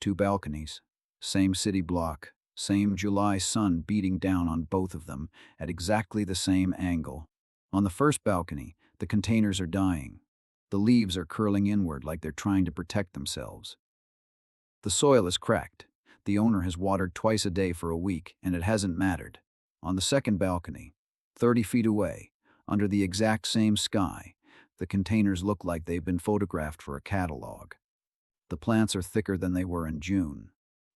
Two balconies, same city block, same July sun beating down on both of them at exactly the same angle. On the first balcony, the containers are dying. The leaves are curling inward like they're trying to protect themselves. The soil is cracked. The owner has watered twice a day for a week, and it hasn't mattered. On the second balcony, 30 feet away, under the exact same sky, the containers look like they've been photographed for a catalog. The plants are thicker than they were in June.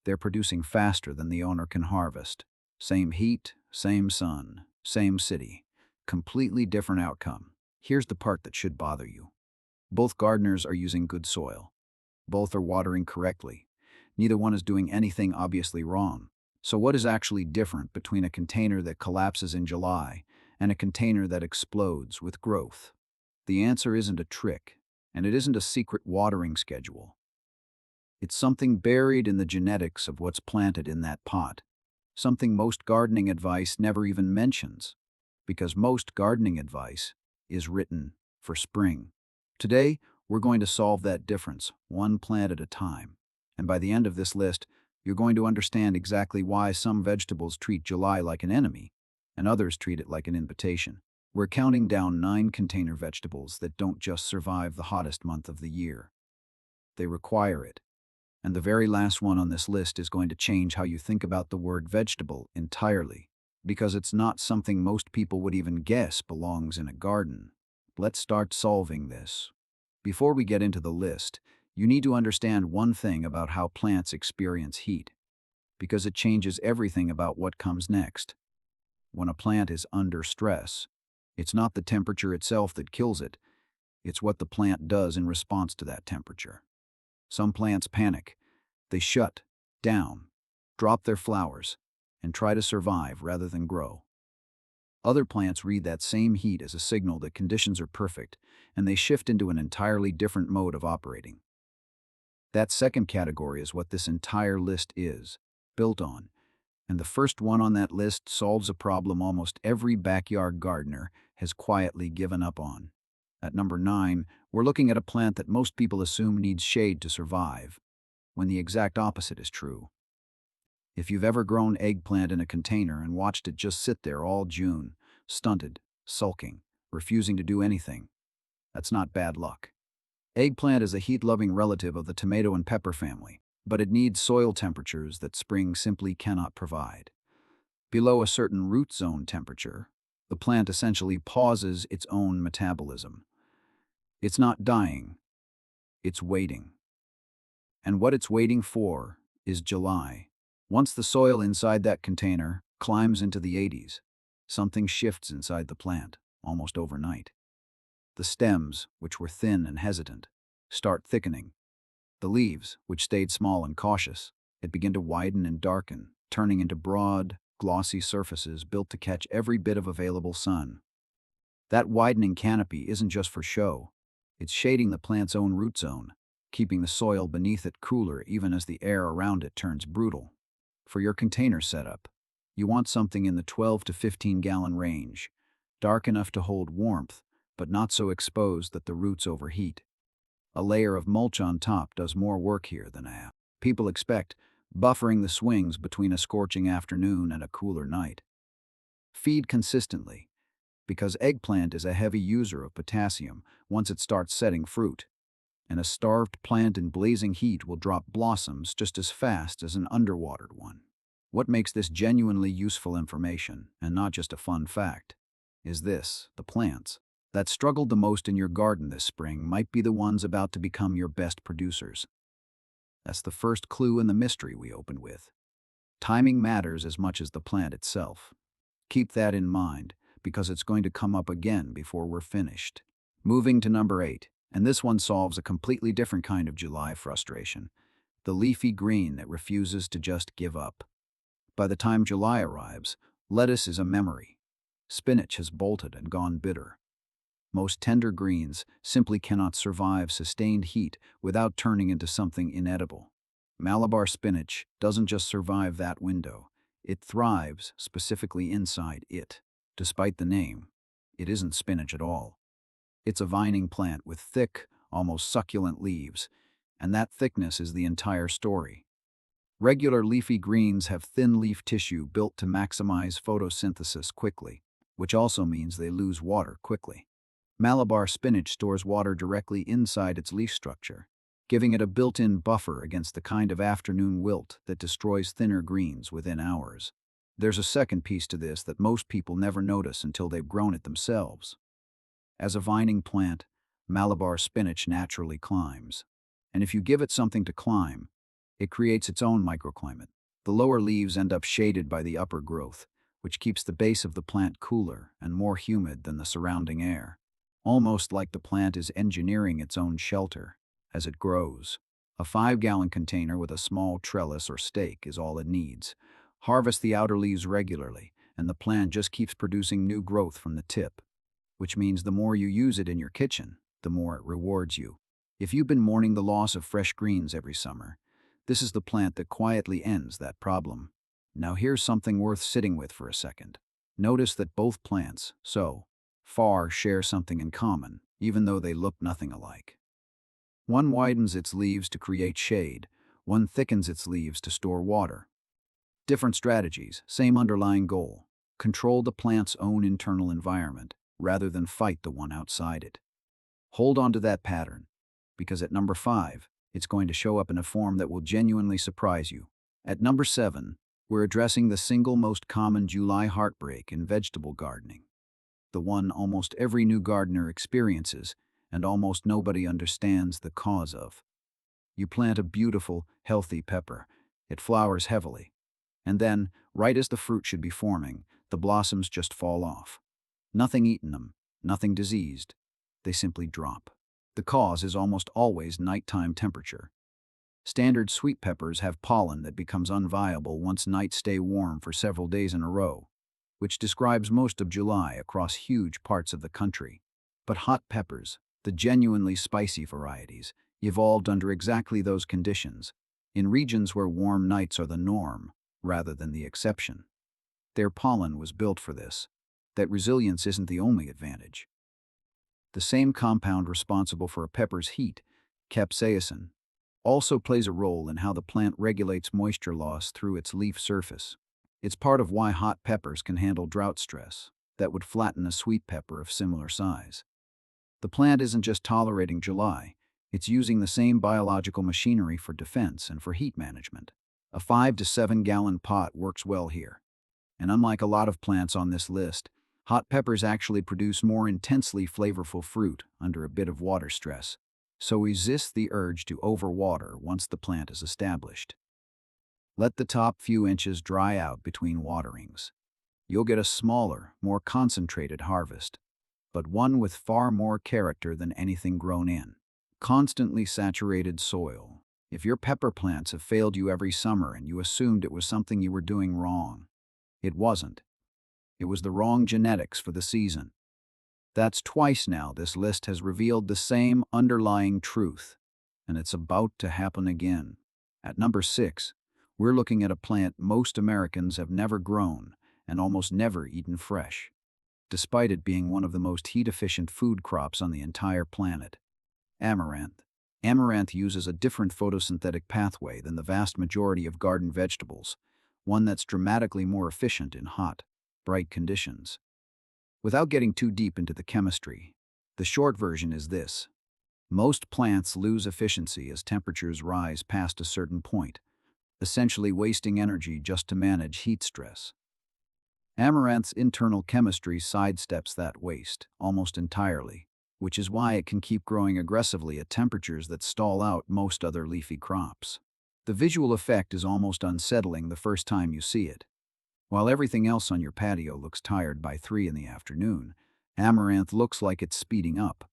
They're producing faster than the owner can harvest. Same heat, same sun, same city. Completely different outcome. Here's the part that should bother you. Both gardeners are using good soil. Both are watering correctly. Neither one is doing anything obviously wrong. So what is actually different between a container that collapses in July and a container that explodes with growth? The answer isn't a trick, and it isn't a secret watering schedule. It's something buried in the genetics of what's planted in that pot. Something most gardening advice never even mentions, because most gardening advice is written for spring. Today, we're going to solve that difference, one plant at a time. And by the end of this list, you're going to understand exactly why some vegetables treat July like an enemy, and others treat it like an invitation. We're counting down 9 container vegetables that don't just survive the hottest month of the year. They require it. And the very last one on this list is going to change how you think about the word vegetable entirely, because it's not something most people would even guess belongs in a garden. Let's start solving this. Before we get into the list, you need to understand one thing about how plants experience heat, because it changes everything about what comes next. When a plant is under stress, it's not the temperature itself that kills it, it's what the plant does in response to that temperature. Some plants panic. They shut down, drop their flowers, and try to survive rather than grow. Other plants read that same heat as a signal that conditions are perfect, and they shift into an entirely different mode of operating. That second category is what this entire list is built on, and the first one on that list solves a problem almost every backyard gardener has quietly given up on. At number 9, we're looking at a plant that most people assume needs shade to survive, when the exact opposite is true. If you've ever grown eggplant in a container and watched it just sit there all June, stunted, sulking, refusing to do anything, that's not bad luck. Eggplant is a heat-loving relative of the tomato and pepper family, but it needs soil temperatures that spring simply cannot provide. Below a certain root zone temperature, the plant essentially pauses its own metabolism. It's not dying, it's waiting. And what it's waiting for is July. Once the soil inside that container climbs into the 80s, something shifts inside the plant, almost overnight. The stems, which were thin and hesitant, start thickening. The leaves, which stayed small and cautious, begin to widen and darken, turning into broad, glossy surfaces built to catch every bit of available sun. That widening canopy isn't just for show. It's shading the plant's own root zone, keeping the soil beneath it cooler even as the air around it turns brutal. For your container setup, you want something in the 12 to 15 gallon range, dark enough to hold warmth, but not so exposed that the roots overheat. A layer of mulch on top does more work here than people expect, buffering the swings between a scorching afternoon and a cooler night. Feed consistently, because eggplant is a heavy user of potassium once it starts setting fruit, and a starved plant in blazing heat will drop blossoms just as fast as an underwatered one. What makes this genuinely useful information, and not just a fun fact, is this: the plants that struggled the most in your garden this spring might be the ones about to become your best producers. That's the first clue in the mystery we opened with. Timing matters as much as the plant itself. Keep that in mind, because it's going to come up again before we're finished. Moving to number 8, and this one solves a completely different kind of July frustration: the leafy green that refuses to just give up. By the time July arrives, lettuce is a memory. Spinach has bolted and gone bitter. Most tender greens simply cannot survive sustained heat without turning into something inedible. Malabar spinach doesn't just survive that window, it thrives specifically inside it. Despite the name, it isn't spinach at all. It's a vining plant with thick, almost succulent leaves, and that thickness is the entire story. Regular leafy greens have thin leaf tissue built to maximize photosynthesis quickly, which also means they lose water quickly. Malabar spinach stores water directly inside its leaf structure, giving it a built-in buffer against the kind of afternoon wilt that destroys thinner greens within hours. There's a second piece to this that most people never notice until they've grown it themselves. As a vining plant, Malabar spinach naturally climbs. And if you give it something to climb, it creates its own microclimate. The lower leaves end up shaded by the upper growth, which keeps the base of the plant cooler and more humid than the surrounding air. Almost like the plant is engineering its own shelter as it grows. A 5-gallon container with a small trellis or stake is all it needs. Harvest the outer leaves regularly, and the plant just keeps producing new growth from the tip, which means the more you use it in your kitchen, the more it rewards you. If you've been mourning the loss of fresh greens every summer, this is the plant that quietly ends that problem. Now here's something worth sitting with for a second. Notice that both plants, so far, share something in common, even though they look nothing alike. One widens its leaves to create shade, one thickens its leaves to store water. Different strategies, same underlying goal: control the plant's own internal environment, rather than fight the one outside it. Hold on to that pattern, because at number 5, it's going to show up in a form that will genuinely surprise you. At number 7, we're addressing the single most common July heartbreak in vegetable gardening. The one almost every new gardener experiences, and almost nobody understands the cause of. You plant a beautiful, healthy pepper. It flowers heavily. And then, right as the fruit should be forming, the blossoms just fall off. Nothing eaten them, nothing diseased. They simply drop. The cause is almost always nighttime temperature. Standard sweet peppers have pollen that becomes unviable once nights stay warm for several days in a row, which describes most of July across huge parts of the country. But hot peppers, the genuinely spicy varieties, evolved under exactly those conditions, in regions where warm nights are the norm rather than the exception. Their pollen was built for this. That resilience isn't the only advantage. The same compound responsible for a pepper's heat, capsaicin, also plays a role in how the plant regulates moisture loss through its leaf surface. It's part of why hot peppers can handle drought stress that would flatten a sweet pepper of similar size. The plant isn't just tolerating July, it's using the same biological machinery for defense and for heat management. A 5 to 7 gallon pot works well here. And unlike a lot of plants on this list, hot peppers actually produce more intensely flavorful fruit under a bit of water stress, so resist the urge to overwater once the plant is established. Let the top few inches dry out between waterings. You'll get a smaller, more concentrated harvest, but one with far more character than anything grown in. Constantly saturated soil. If your pepper plants have failed you every summer and you assumed it was something you were doing wrong, it wasn't. It was the wrong genetics for the season. That's twice now this list has revealed the same underlying truth, and it's about to happen again. At number 6, we're looking at a plant most Americans have never grown and almost never eaten fresh, despite it being one of the most heat-efficient food crops on the entire planet: amaranth. Amaranth uses a different photosynthetic pathway than the vast majority of garden vegetables, one that's dramatically more efficient in hot, bright conditions. Without getting too deep into the chemistry, the short version is this: most plants lose efficiency as temperatures rise past a certain point, essentially wasting energy just to manage heat stress. Amaranth's internal chemistry sidesteps that waste almost entirely, which is why it can keep growing aggressively at temperatures that stall out most other leafy crops. The visual effect is almost unsettling the first time you see it. While everything else on your patio looks tired by 3 in the afternoon, amaranth looks like it's speeding up.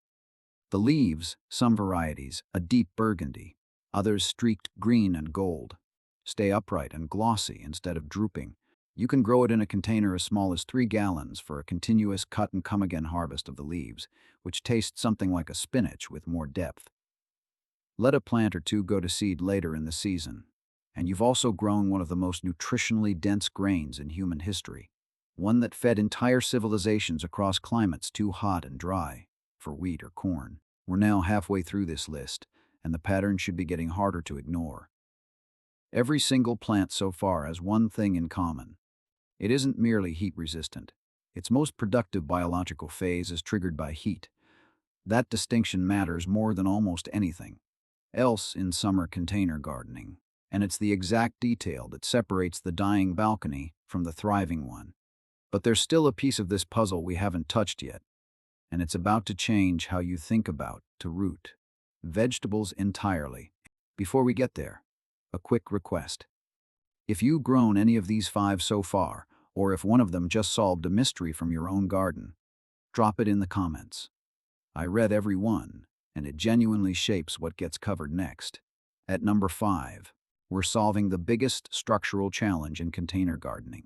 The leaves, some varieties, a deep burgundy, others streaked green and gold, stay upright and glossy instead of drooping. You can grow it in a container as small as 3 gallons for a continuous cut-and-come-again harvest of the leaves, which tastes something like a spinach with more depth. Let a plant or two go to seed later in the season, and you've also grown one of the most nutritionally dense grains in human history, one that fed entire civilizations across climates too hot and dry for wheat or corn. We're now halfway through this list, and the pattern should be getting harder to ignore. Every single plant so far has one thing in common. It isn't merely heat resistant. Its most productive biological phase is triggered by heat. That distinction matters more than almost anything else in summer container gardening, and it's the exact detail that separates the dying balcony from the thriving one. But there's still a piece of this puzzle we haven't touched yet, and it's about to change how you think about to root vegetables entirely. Before we get there, a quick request. If you've grown any of these 5 so far, or if one of them just solved a mystery from your own garden, drop it in the comments. I read every one, and it genuinely shapes what gets covered next. At number 5, we're solving the biggest structural challenge in container gardening.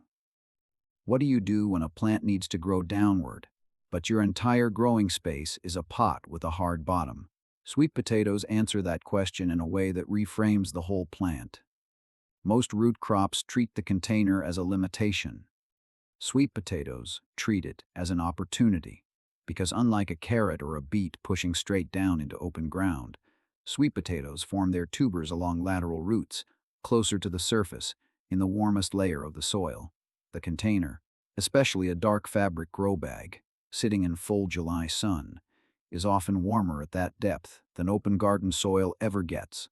What do you do when a plant needs to grow downward, but your entire growing space is a pot with a hard bottom? Sweet potatoes answer that question in a way that reframes the whole plant. Most root crops treat the container as a limitation. Sweet potatoes treat it as an opportunity, because unlike a carrot or a beet pushing straight down into open ground, sweet potatoes form their tubers along lateral roots, closer to the surface, in the warmest layer of the soil. The container, especially a dark fabric grow bag, sitting in full July sun, is often warmer at that depth than open garden soil ever gets.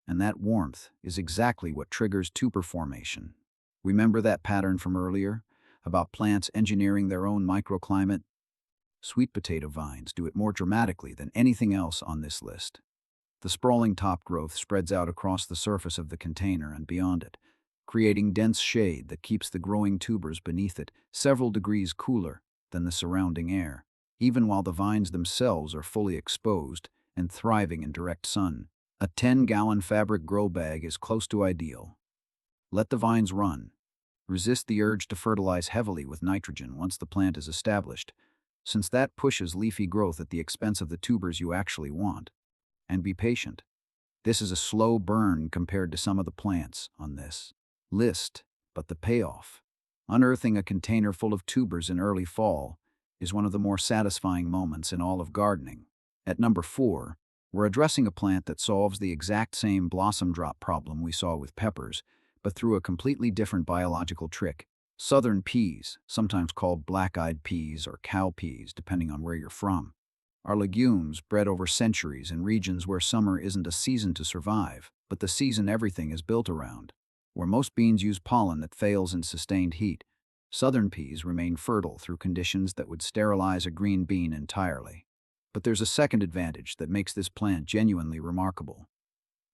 And that warmth is exactly what triggers tuber formation. Remember that pattern from earlier, about plants engineering their own microclimate? Sweet potato vines do it more dramatically than anything else on this list. The sprawling top growth spreads out across the surface of the container and beyond it, creating dense shade that keeps the growing tubers beneath it several degrees cooler than the surrounding air, even while the vines themselves are fully exposed and thriving in direct sun. A 10-gallon fabric grow bag is close to ideal. Let the vines run. Resist the urge to fertilize heavily with nitrogen once the plant is established, since that pushes leafy growth at the expense of the tubers you actually want. And be patient. This is a slow burn compared to some of the plants on this list, but the payoff, unearthing a container full of tubers in early fall, is one of the more satisfying moments in all of gardening. At number 4, we're addressing a plant that solves the exact same blossom drop problem we saw with peppers, but through a completely different biological trick. Southern peas, sometimes called black-eyed peas or cow peas depending on where you're from, are legumes bred over centuries in regions where summer isn't a season to survive, but the season everything is built around. Where most beans use pollen that fails in sustained heat, southern peas remain fertile through conditions that would sterilize a green bean entirely. But there's a second advantage that makes this plant genuinely remarkable.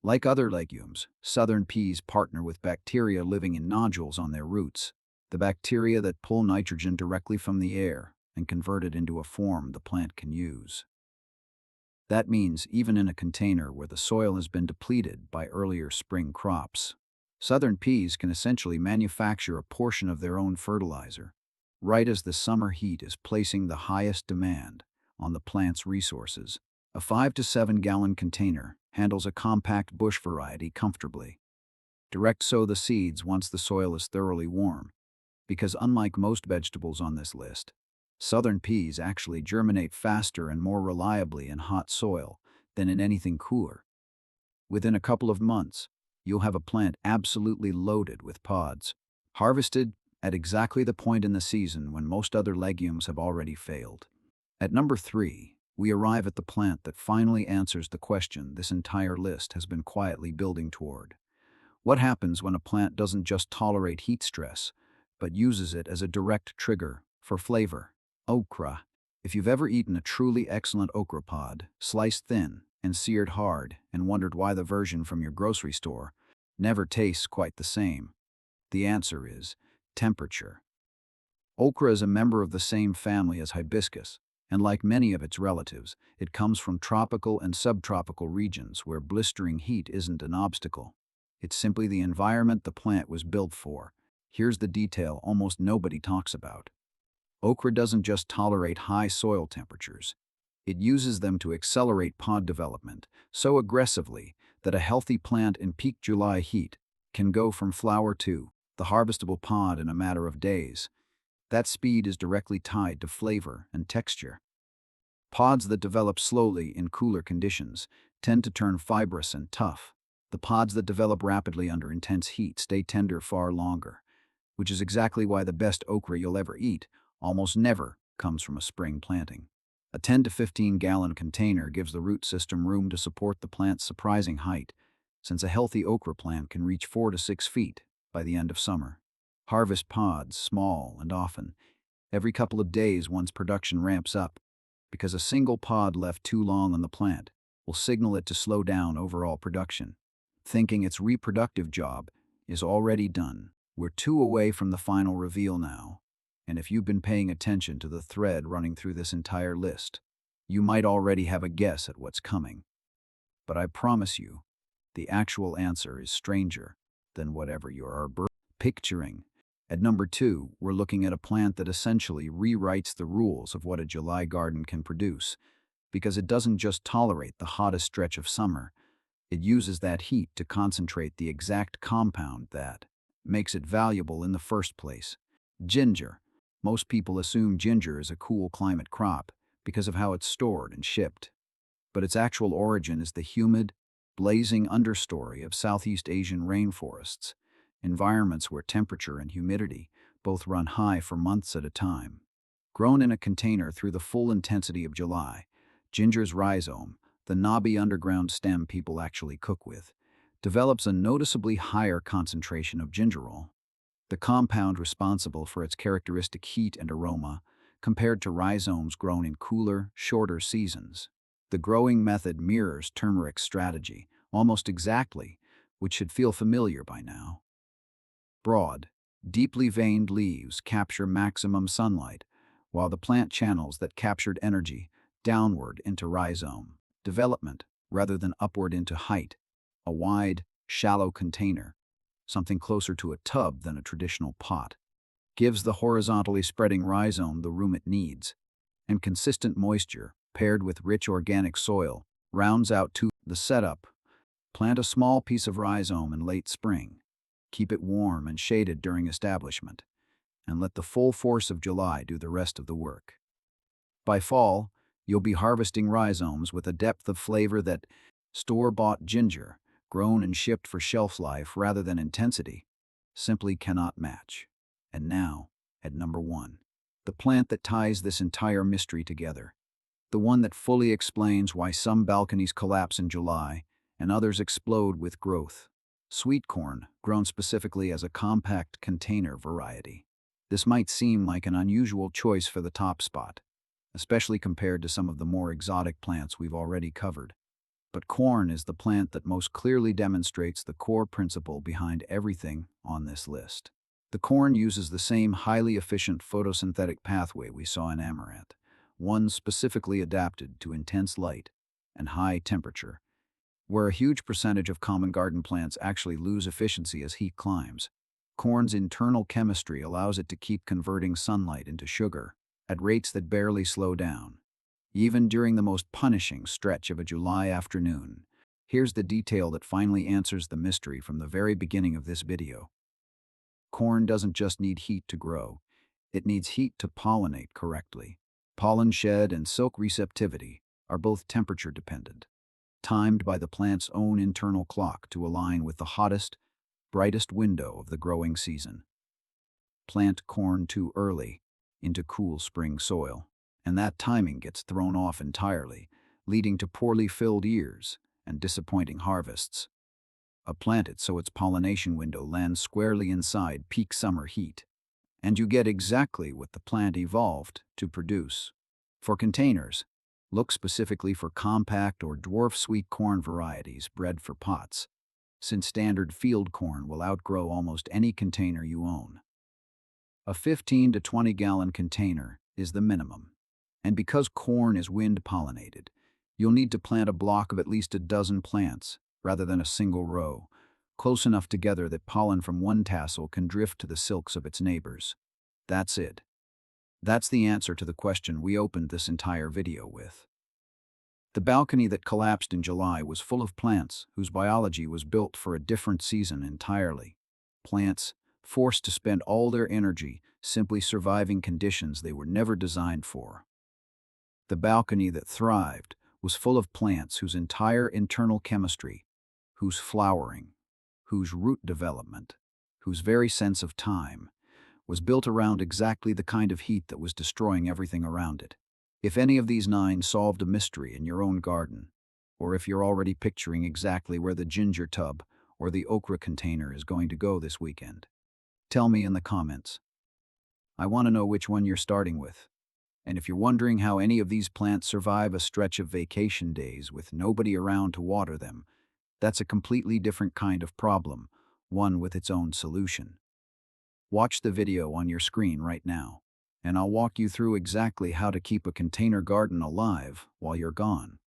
Like other legumes, southern peas partner with bacteria living in nodules on their roots, the bacteria that pull nitrogen directly from the air and convert it into a form the plant can use. That means even in a container where the soil has been depleted by earlier spring crops, southern peas can essentially manufacture a portion of their own fertilizer, right as the summer heat is placing the highest demand on the plant's resources. A 5 to 7 gallon container handles a compact bush variety comfortably. Direct sow the seeds once the soil is thoroughly warm, because unlike most vegetables on this list, southern peas actually germinate faster and more reliably in hot soil than in anything cooler. Within a couple of months, you'll have a plant absolutely loaded with pods, harvested at exactly the point in the season when most other legumes have already failed. At number 3, we arrive at the plant that finally answers the question this entire list has been quietly building toward. What happens when a plant doesn't just tolerate heat stress, but uses it as a direct trigger for flavor? Okra. If you've ever eaten a truly excellent okra pod, sliced thin and seared hard, and wondered why the version from your grocery store never tastes quite the same, the answer is temperature. Okra is a member of the same family as hibiscus, and like many of its relatives, it comes from tropical and subtropical regions where blistering heat isn't an obstacle. It's simply the environment the plant was built for. Here's the detail almost nobody talks about. Okra doesn't just tolerate high soil temperatures. It uses them to accelerate pod development so aggressively that a healthy plant in peak July heat can go from flower to the harvestable pod in a matter of days. That speed is directly tied to flavor and texture. Pods that develop slowly in cooler conditions tend to turn fibrous and tough. The pods that develop rapidly under intense heat stay tender far longer, which is exactly why the best okra you'll ever eat almost never comes from a spring planting. A 10 to 15-gallon container gives the root system room to support the plant's surprising height, since a healthy okra plant can reach 4 to 6 feet by the end of summer. Harvest pods small and often, every couple of days once production ramps up, because a single pod left too long on the plant will signal it to slow down overall production, thinking its reproductive job is already done. We're 2 away from the final reveal now, and if you've been paying attention to the thread running through this entire list, you might already have a guess at what's coming. But I promise you, the actual answer is stranger than whatever you're picturing. At number 2, we're looking at a plant that essentially rewrites the rules of what a July garden can produce, because it doesn't just tolerate the hottest stretch of summer, it uses that heat to concentrate the exact compound that makes it valuable in the first place. Ginger. Most people assume ginger is a cool climate crop because of how it's stored and shipped, but its actual origin is the humid, blazing understory of Southeast Asian rainforests, environments where temperature and humidity both run high for months at a time. Grown in a container through the full intensity of July, ginger's rhizome, the knobby underground stem people actually cook with, develops a noticeably higher concentration of gingerol, the compound responsible for its characteristic heat and aroma, compared to rhizomes grown in cooler, shorter seasons. The growing method mirrors turmeric's strategy, almost exactly, which should feel familiar by now. Broad, deeply veined leaves capture maximum sunlight, while the plant channels that captured energy downward into rhizome development rather than upward into height, a wide, shallow container, something closer to a tub than a traditional pot, gives the horizontally spreading rhizome the room it needs, and consistent moisture, paired with rich organic soil, rounds out to the setup. Plant a small piece of rhizome in late spring, keep it warm and shaded during establishment, and let the full force of July do the rest of the work. By fall, you'll be harvesting rhizomes with a depth of flavor that store-bought ginger, grown and shipped for shelf life rather than intensity, simply cannot match. And now, at number 1, the plant that ties this entire mystery together, the one that fully explains why some balconies collapse in July and others explode with growth. Sweet corn, grown specifically as a compact container variety. This might seem like an unusual choice for the top spot, especially compared to some of the more exotic plants we've already covered. But corn is the plant that most clearly demonstrates the core principle behind everything on this list. The corn uses the same highly efficient photosynthetic pathway we saw in amaranth, one specifically adapted to intense light and high temperature, where a huge percentage of common garden plants actually lose efficiency as heat climbs. Corn's internal chemistry allows it to keep converting sunlight into sugar at rates that barely slow down, even during the most punishing stretch of a July afternoon. Here's the detail that finally answers the mystery from the very beginning of this video. Corn doesn't just need heat to grow, it needs heat to pollinate correctly. Pollen shed and silk receptivity are both temperature dependent, timed by the plant's own internal clock to align with the hottest, brightest window of the growing season. Plant corn too early into cool spring soil, and that timing gets thrown off entirely, leading to poorly filled ears and disappointing harvests. Plant it so its pollination window lands squarely inside peak summer heat, and you get exactly what the plant evolved to produce. For containers, look specifically for compact or dwarf sweet corn varieties bred for pots, since standard field corn will outgrow almost any container you own. A 15 to 20-gallon container is the minimum, and because corn is wind-pollinated, you'll need to plant a block of at least a dozen plants rather than a single row, close enough together that pollen from one tassel can drift to the silks of its neighbors. That's it. That's the answer to the question we opened this entire video with. The balcony that collapsed in July was full of plants whose biology was built for a different season entirely. Plants forced to spend all their energy simply surviving conditions they were never designed for. The balcony that thrived was full of plants whose entire internal chemistry whose flowering, whose root development, whose very sense of time, was built around exactly the kind of heat that was destroying everything around it. If any of these 9 solved a mystery in your own garden, or if you're already picturing exactly where the ginger tub or the okra container is going to go this weekend, tell me in the comments. I want to know which one you're starting with. And if you're wondering how any of these plants survive a stretch of vacation days with nobody around to water them, that's a completely different kind of problem, one with its own solution. Watch the video on your screen right now, and I'll walk you through exactly how to keep a container garden alive while you're gone.